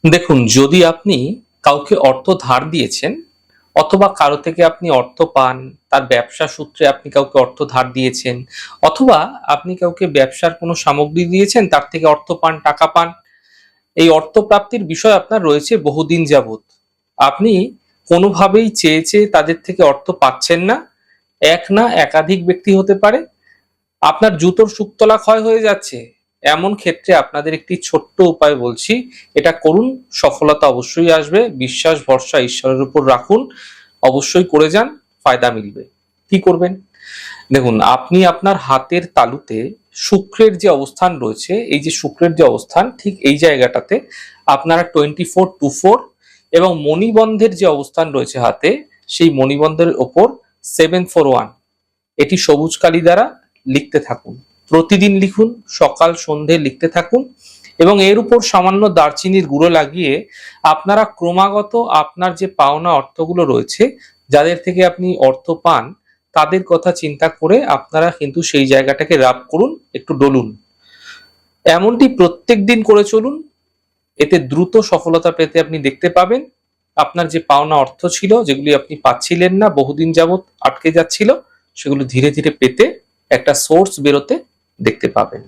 দেখুন, যদি আপনি কাউকে অর্থ ধার দিয়েছেন অথবা কারো থেকে আপনি অর্থ পান, তার ব্যবসা সূত্রে আপনি কাউকে অর্থ ধার দিয়েছেন, অথবা আপনি কাউকে ব্যবসার কোনো সামগ্রী দিয়েছেন, তার থেকে অর্থ পান, টাকা পান। এই অর্থ প্রাপ্তির বিষয় আপনার রয়েছে বহুদিন যাবৎ। আপনি কোনোভাবেই চেয়ে চেয়ে তাদের থেকে অর্থ পাচ্ছেন না। এক না একাধিক ব্যক্তি হতে পারে। আপনার জুতোর শুকতলা ক্ষয় হয়ে যাচ্ছে। এমন ক্ষেত্রে আপনাদের একটি ছোট্ট উপায় বলছি, এটা করুন, সফলতা অবশ্যই আসবে। বিশ্বাস ভরসা ঈশ্বরের উপর রাখুন, অবশ্যই করে যান, ফায়দা মিলবে। কি করবেন? দেখুন, আপনি আপনার হাতের তালুতে শুক্রের যে অবস্থান রয়েছে, এই যে শুক্রের যে অবস্থান, ঠিক এই জায়গাটাতে আপনারা 24/24 এবং মণিবন্ধের যে অবস্থান রয়েছে হাতে, সেই মণিবন্ধের ওপর 741 এটি সবুজ কালি দ্বারা লিখতে থাকুন। প্রতিদিন লিখুন, সকাল সন্ধে লিখতে থাকুন এবং এর উপর সামান্য দারচিনির গুঁড়ো লাগিয়ে আপনারা ক্রমাগত আপনার যে পাওনা অর্থগুলো রয়েছে, যাদের থেকে আপনি অর্থ পান, তাদের কথা চিন্তা করে আপনারা কিন্তু সেই জায়গাটাকে রাব করুন, একটু ডলুন। এমনটি প্রত্যেক দিন করে চলুন। এতে দ্রুত সফলতা পেতে আপনি দেখতে পাবেন। আপনার যে পাওনা অর্থ ছিল, যেগুলি আপনি পাচ্ছিলেন না, বহুদিন যাবৎ আটকে যাচ্ছিল, সেগুলো ধীরে ধীরে পেতে একটা সোর্স বেরোতে দেখতে পাবেন।